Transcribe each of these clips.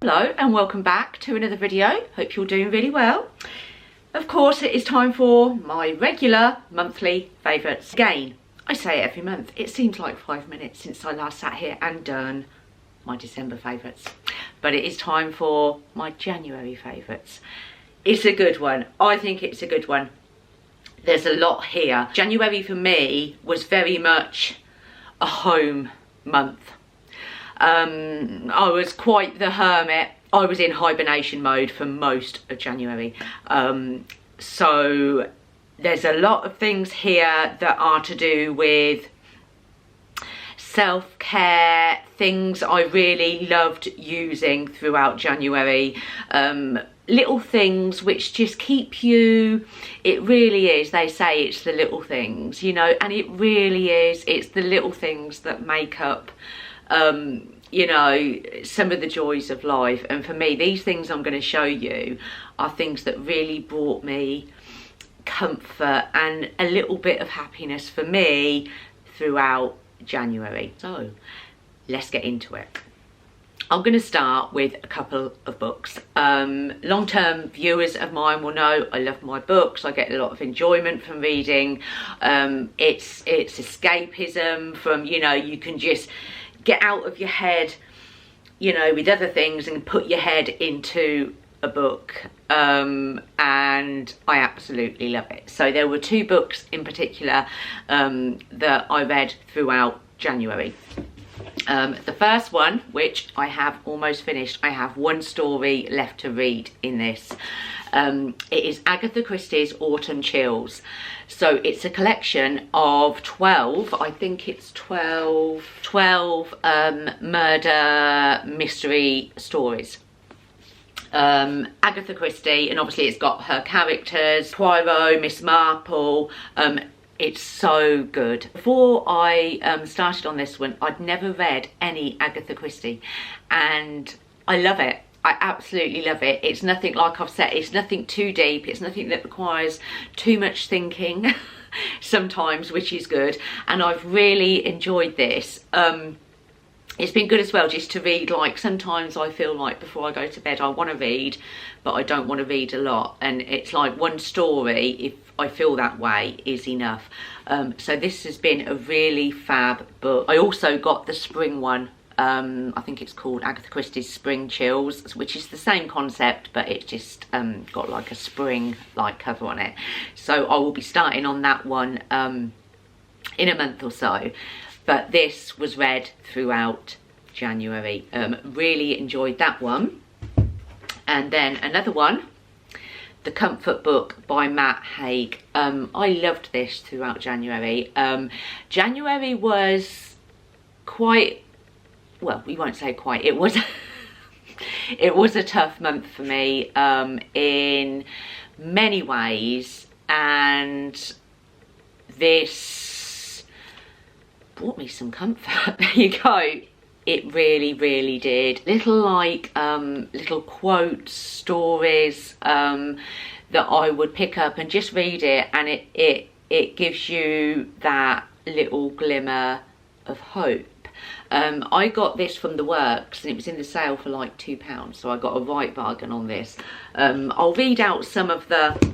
Hello and welcome back to another video. Hope you're doing really well. Of course, it is time for my regular monthly favourites. Again, I say it every month. It seems like 5 minutes since I last sat here and done my December favourites. But it is time for my January favourites. It's a good one. I think it's a good one. There's a lot here. January for me was very much a home month. I was quite the hermit. I was in hibernation mode for most of January. So there's a lot of things here that are to do with self-care, things I really loved using throughout January. Little things which just keep you, it really is, they say it's the little things, you know, and it really is. It's the little things that make up you know, some of the joys of life. And for me, these things I'm going to show you are things that really brought me comfort and a little bit of happiness for me throughout January. So let's get into it. I'm going to start with a couple of books. Long-term viewers of mine will know I love my books. I get a lot of enjoyment from reading. It's escapism from, you know, you can just get out of your head, you know, with other things and put your head into a book. And I absolutely love it. So there were two books in particular that I read throughout January. The first one, which I have almost finished, I have one story left to read in this. It is Agatha Christie's Autumn Chills. So it's a collection of 12, I think it's 12 murder mystery stories. Agatha Christie, and obviously it's got her characters, Poirot, Miss Marple. It's so good. Before I started on this one, I'd never read any Agatha Christie, and I love it. I absolutely love it. It's nothing, like I've said, it's nothing too deep. It's nothing that requires too much thinking sometimes, which is good. And I've really enjoyed this. It's been good as well just to read. Like, sometimes I feel like before I go to bed I want to read, but I don't want to read a lot. And it's like one story, if I feel that way, is enough. So this has been a really fab book. I also got the spring one. I think it's called Agatha Christie's Spring Chills, which is the same concept, but it's just got like a spring like cover on it. So I will be starting on that one in a month or so. But this was read throughout January. Really enjoyed that one. And then another one, The Comfort Book by Matt Haig. I loved this throughout January. January was quite, well, we won't say quite, it was it was a tough month for me in many ways, and this brought me some comfort. There you go. It really, really did. Little like little quotes, stories that I would pick up and just read it, and it gives you that little glimmer of hope. I got this from the Works and it was in the sale for like £2, so I got a right bargain on this. I'll read out some of the,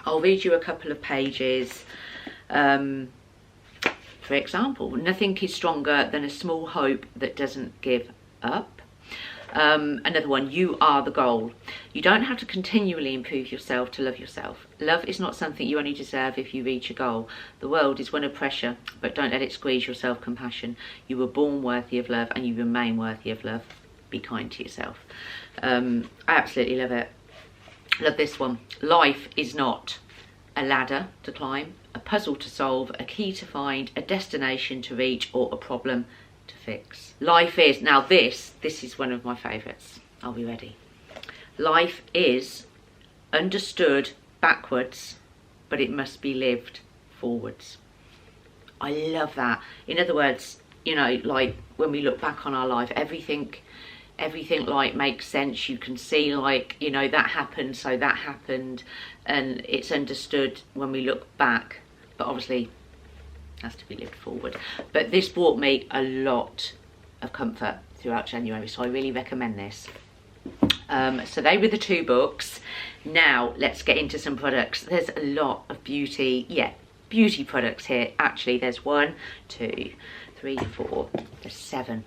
I'll read you a couple of pages. For example, nothing is stronger than a small hope that doesn't give up. Another one, you are the goal. You don't have to continually improve yourself to love yourself. Love is not something you only deserve if you reach a goal. The world is one of pressure, but don't let it squeeze your self-compassion. You were born worthy of love and you remain worthy of love. Be kind to yourself. I absolutely love it. Love this one. Life is not a ladder to climb, a puzzle to solve, a key to find, a destination to reach, or a problem to fix. Life is, now this is one of my favourites. Are we ready? Life is understood backwards, but it must be lived forwards. I love that. In other words, you know, like when we look back on our life, everything like makes sense. You can see, like, you know, that happened, so that happened, and it's understood when we look back, but obviously has to be lived forward. But this brought me a lot of comfort throughout January, so I really recommend this. So they were the 2 books. Now let's get into some products. There's a lot of beauty products here. Actually, there's 1, 2, 3, 4, there's 7.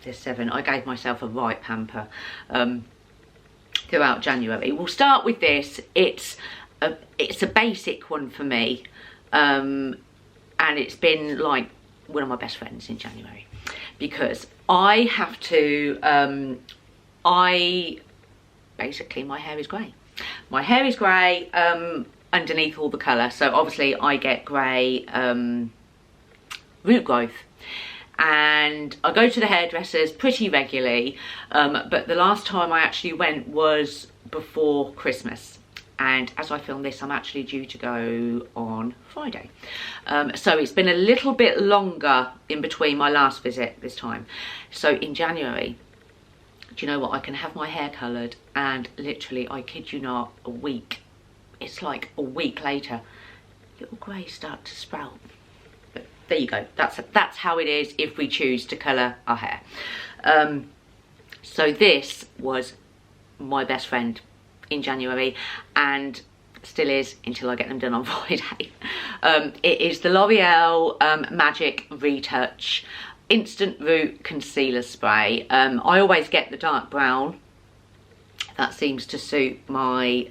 There's 7. I gave myself a right pamper throughout January. We'll start with this. It's a basic one for me, and it's been like one of my best friends in January, because I have to basically, my hair is grey. My hair is grey underneath all the colour, so obviously I get grey root growth, and I go to the hairdressers pretty regularly, but the last time I actually went was before Christmas, and as I film this, I'm actually due to go on Friday, so it's been a little bit longer in between my last visit this time. So in January, do you know what, I can have my hair coloured, and literally, I kid you not, a week, it's like a week later, little grey start to sprout. But there you go, that's how it is if we choose to colour our hair. So this was my best friend in January, and still is until I get them done on Friday. It is the L'Oreal Magic Retouch Instant Root Concealer Spray. I always get the dark brown. That seems to suit my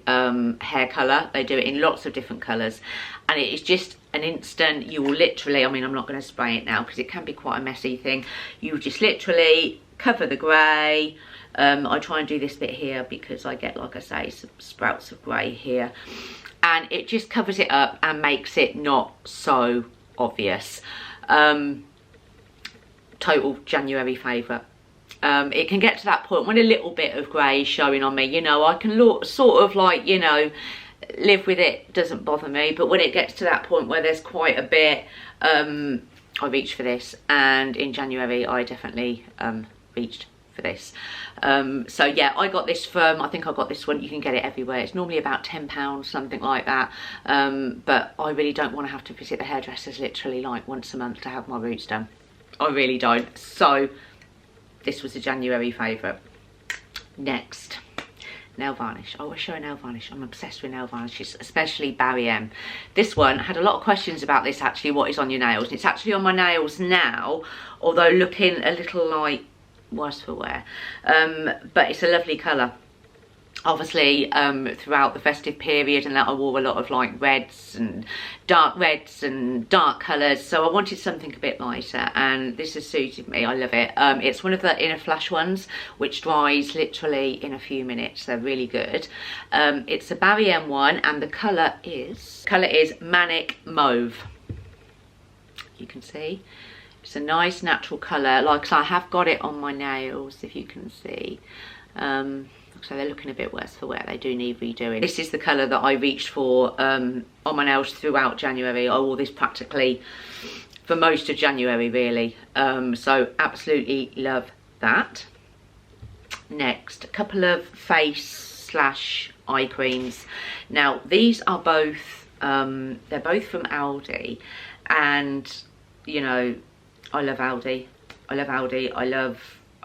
hair colour. They do it in lots of different colours, and it is just an instant. You will literally, I mean, I'm not going to spray it now because it can be quite a messy thing. You just literally cover the grey. I try and do this bit here because I get, like I say, some sprouts of grey here, and it just covers it up and makes it not so obvious. Total January favourite. It can get to that point when a little bit of grey is showing on me, you know, I can sort of like, you know, live with it, doesn't bother me. But when it gets to that point where there's quite a bit, I reach for this, and in January I definitely reached for this. So yeah, I got this from, I think I got this one, you can get it everywhere, it's normally about £10, something like that, but I really don't want to have to visit the hairdressers literally like once a month to have my roots done. I really don't. So this was a January favourite. Next, nail varnish. I always show nail varnish. I'm obsessed with nail varnishes, especially Barry M. This one, I had a lot of questions about this actually, what is on your nails. It's actually on my nails now, although looking a little like worse for wear, but it's a lovely colour. Obviously throughout the festive period and that, I wore a lot of like reds and dark colours, so I wanted something a bit lighter, and this has suited me. I love it. It's one of the Inner Flash ones, which dries literally in a few minutes. They're really good. It's a Barry M one, and the colour is Manic Mauve. You can see it's a nice natural colour. Like, I have got it on my nails, if you can see. So they're looking a bit worse for wear. They do need redoing. This is the colour that I reached for on my nails throughout January. I wore this practically for most of January, really. So absolutely love that. Next, a couple of face / eye creams. Now these are both, they're both from Aldi, and you know, I love Aldi. I love Aldi.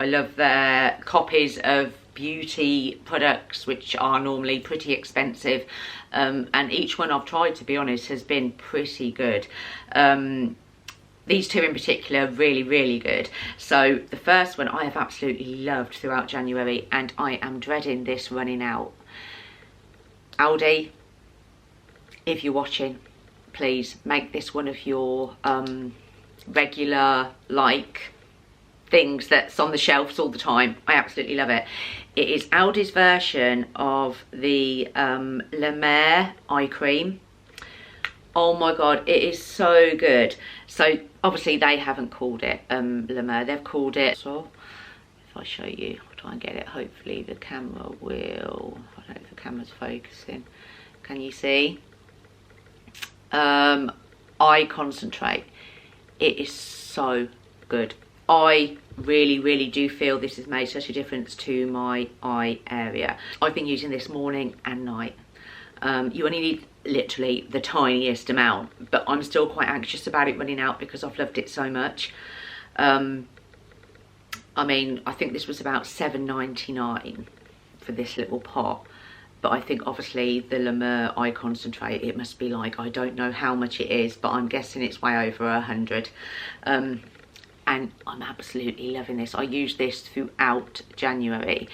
I love their copies of beauty products, which are normally pretty expensive, and each one I've tried, to be honest, has been pretty good. These two in particular, really good. So the first one I have absolutely loved throughout January, and I am dreading this running out. Aldi, if you're watching, please make this one of your regular like things that's on the shelves all the time. I absolutely love it. It is Aldi's version of the La Mer eye cream. Oh my god, it is so good. So obviously they haven't called it La Mer, they've called it, so if I show you, I'll try and get it, hopefully the camera will, I don't know if the camera's focusing, can you see? Eye Concentrate. It is so good. I really do feel this has made such a difference to my eye area. I've been using this morning and night. You only need literally the tiniest amount, but I'm still quite anxious about it running out because I've loved it so much. I mean, I think this was about £7.99, for this little pot. But I think obviously the La Mer eye concentrate, it must be like, I don't know how much it is, but I'm guessing it's way over 100. And I'm absolutely loving this. I use this throughout January.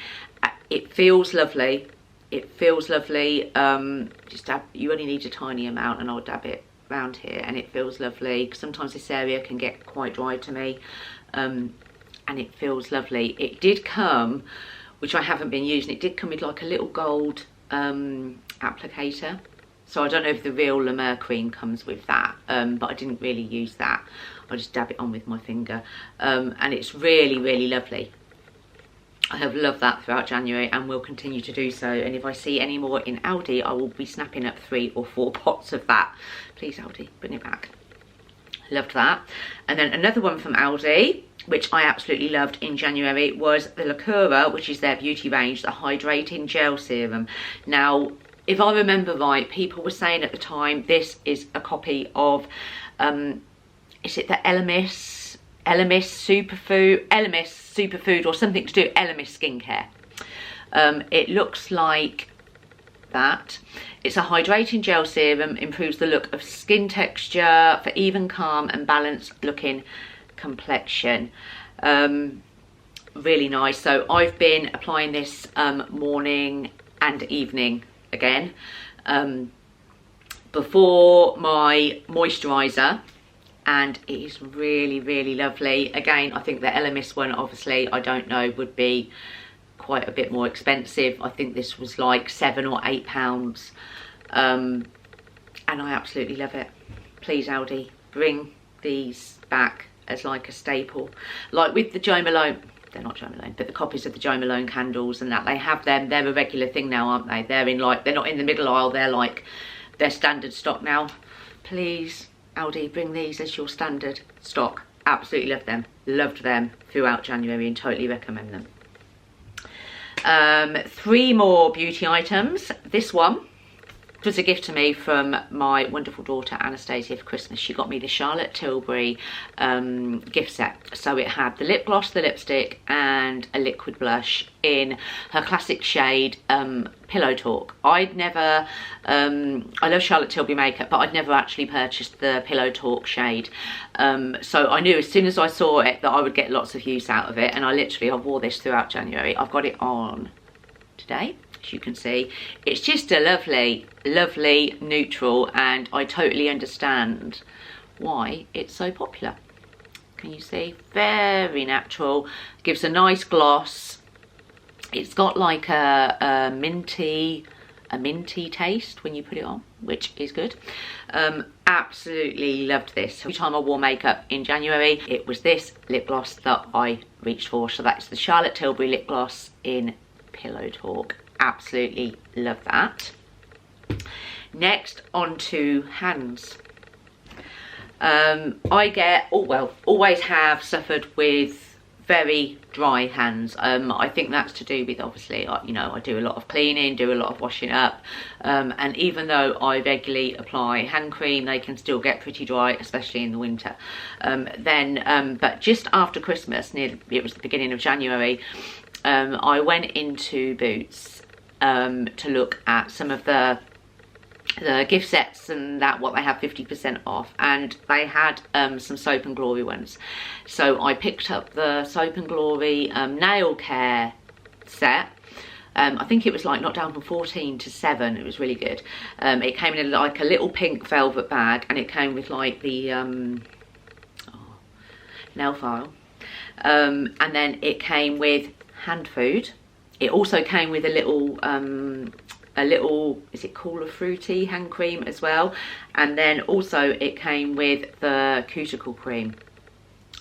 It feels lovely. It feels lovely. Just dab, you only need a tiny amount, and I'll dab it around here, and it feels lovely. Sometimes this area can get quite dry to me, and it feels lovely. It did come, which I haven't been using, it did come with like a little gold applicator. So I don't know if the real La Mer cream comes with that, but I didn't really use that. I just dab it on with my finger, and it's really, really lovely. I have loved that throughout January and will continue to do so. And if I see any more in Aldi, I will be snapping up 3 or 4 pots of that. Please, Aldi, bring it back. Loved that. And then another one from Aldi, which I absolutely loved in January, was the Lacura, which is their beauty range, the Hydrating Gel Serum. Now, if I remember right, people were saying at the time this is a copy of, is it the Elemis Superfood or something to do with Elemis skincare. It looks like that. It's a hydrating gel serum, improves the look of skin texture for even, calm and balanced looking complexion. Really nice. So I've been applying this morning and evening again, before my moisturizer, and it is really, really lovely. Again, I think the Elemis one, obviously, I don't know, would be quite a bit more expensive. I think this was like £7 or £8, and I absolutely love it. Please, Aldi, bring these back as like a staple, like with the Jo Malone, they're not Jo Malone, but the copies of the Jo Malone candles and that, they have them, they're a regular thing now, aren't they? They're in like, they're not in the middle aisle, they're like, they're standard stock now. Please, Aldi, bring these as your standard stock. Absolutely love them, loved them throughout January and totally recommend them. 3 more beauty items. This one was a gift to me from my wonderful daughter Anastasia for Christmas. She got me the Charlotte Tilbury gift set. So it had the lip gloss, the lipstick and a liquid blush in her classic shade Pillow Talk. I'd never, I love Charlotte Tilbury makeup, but I'd never actually purchased the Pillow Talk shade. So I knew as soon as I saw it that I would get lots of use out of it, and I wore this throughout January. I've got it on today, as you can see. It's just a lovely, lovely neutral, and I totally understand why it's so popular. Can you see? Very natural, gives a nice gloss. It's got like a minty taste when you put it on, which is good. Absolutely loved this. Every time I wore makeup in January, it was this lip gloss that I reached for. So that's the Charlotte Tilbury lip gloss in Pillow Talk. Absolutely love that. Next, on to hands. I get, always have suffered with very dry hands. I think that's to do with, obviously, you know, I do a lot of cleaning, do a lot of washing up, and even though I regularly apply hand cream, they can still get pretty dry, especially in the winter. But just after Christmas, it was the beginning of January, I went into Boots to look at some of the gift sets and that, what they have 50% off, and they had some Soap and Glory ones. So I picked up the Soap and Glory nail care set. I think it was like knocked down from 14 to 7. It was really good. It came in like a little pink velvet bag, and it came with like the nail file, and then it came with hand food. It also came with a little, is it Cooler Fruity hand cream as well, and then also it came with the cuticle cream.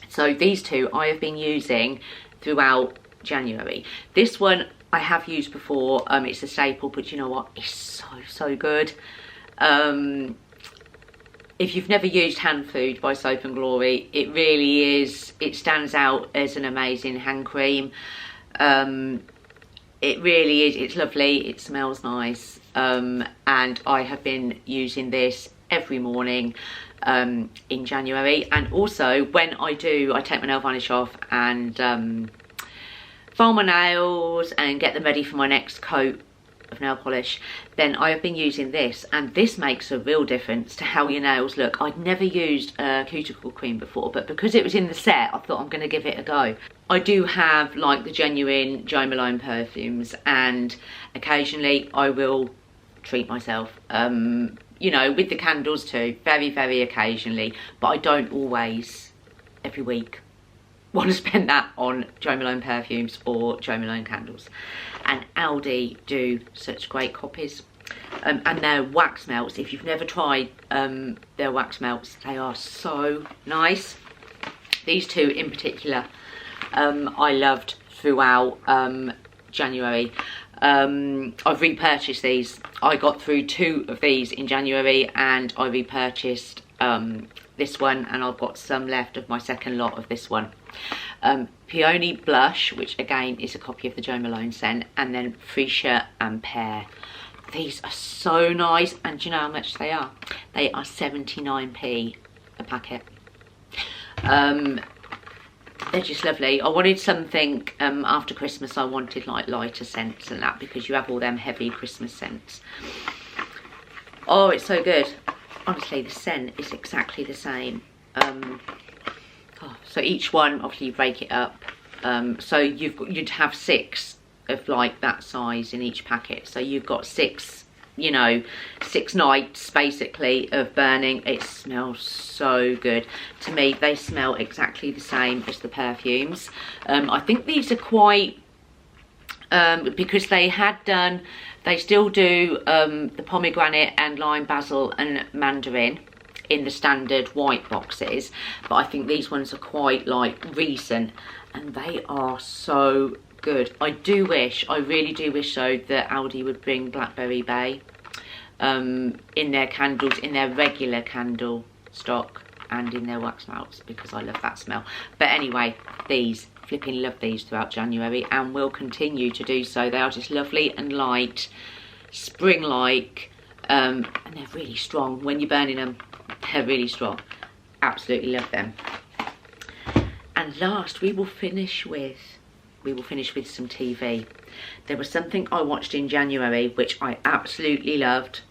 So these two I have been using throughout January. This one I have used before, it's a staple, but you know what, it's so good. If you've never used Hand Food by Soap and Glory, it really is, it stands out as an amazing hand cream. It really is, it's lovely, it smells nice, and I have been using this every morning in January. And also when I take my nail varnish off and file my nails and get them ready for my next coat of nail polish, then I have been using this, and this makes a real difference to how your nails look. I'd never used a cuticle cream before, but because it was in the set, I thought I'm going to give it a go. I do have like the genuine Jo Malone perfumes, and occasionally I will treat myself, you know, with the candles too, very, very occasionally, but I don't always, every week, want to spend that on Jo Malone perfumes or Jo Malone candles. And Aldi do such great copies. And their wax melts, if you've never tried their wax melts, they are so nice. These two in particular, I loved throughout January. I've repurchased these. I got through 2 of these in January, and I repurchased this one, and I've got some left of my second lot of this one. Peony Blush, which again is a copy of the Jo Malone scent, and then Freesia and Pear. These are so nice, and do you know how much they are? They are 79p a packet. They're just lovely. I wanted something after Christmas. I wanted like lighter scents and that, because you have all them heavy Christmas scents. Oh, it's so good. Honestly, the scent is exactly the same. So each one, obviously you break it up. So you'd have 6 of like that size in each packet. So you've got 6, you know, 6 nights basically of burning. It smells so good. To me, they smell exactly the same as the perfumes. I think these are quite, because they still do the pomegranate and lime basil and mandarin in the standard white boxes, but I think these ones are quite like recent, and they are so good. I really do wish though that Aldi would bring Blackberry Bay in their candles, in their regular candle stock, and in their wax melts, because I love that smell. But anyway, these, flipping love these throughout January, and will continue to do so. They are just lovely and light, spring-like, and they're really strong when you're burning them. They're really strong. Absolutely love them. And last, we will finish with some TV. There was something I watched in January which I absolutely loved.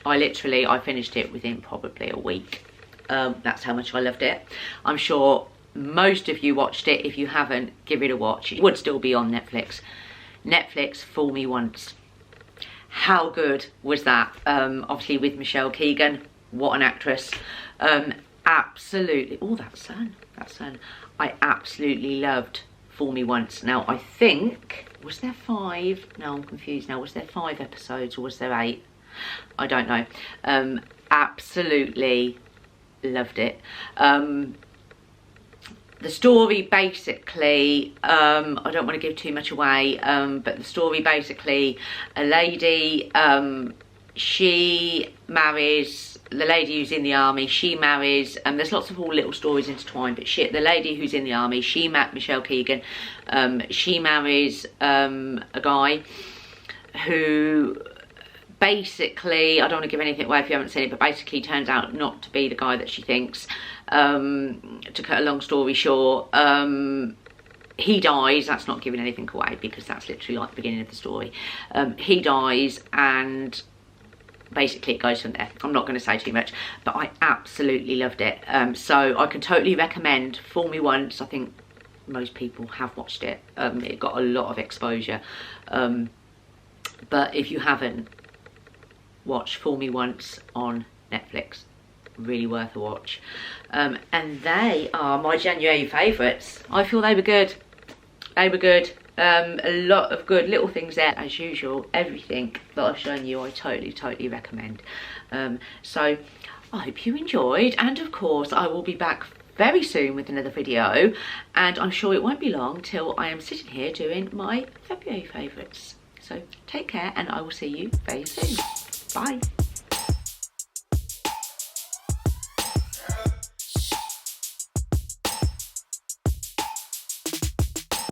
I finished it within probably a week. That's how much I loved it. I'm sure most of you watched it. If you haven't, give it a watch. It would still be on Netflix. Netflix, Fool Me Once. How good was that? Obviously with Michelle Keegan. What an actress. Absolutely. Oh, that sun. I absolutely loved Fool Me Once. Now, I think, was there 5? No, I'm confused now. Was there 5 episodes or was there 8? I don't know. Absolutely loved it. The story basically, I don't want to give too much away, but the story basically, a lady, she marries, the lady who's in the army, she marries, and there's lots of all little stories intertwined, but the lady who's in the army, she met Michelle Keegan, she marries a guy who basically, I don't want to give anything away if you haven't seen it, but basically turns out not to be the guy that she thinks. To cut a long story short, he dies. That's not giving anything away, because that's literally like the beginning of the story. He dies, and basically it goes from there. I'm not going to say too much, but I absolutely loved it. So I can totally recommend Fool Me Once. I think most people have watched it. It got a lot of exposure, but if you haven't, watch Fool Me Once on Netflix. Really worth a watch. And they are my January favourites. I feel they were good. A lot of good little things there as usual. Everything that I've shown you I totally recommend. So I hope you enjoyed, and of course I will be back very soon with another video, and I'm sure it won't be long till I am sitting here doing my February favourites. So take care, and I will see you very soon. Bye.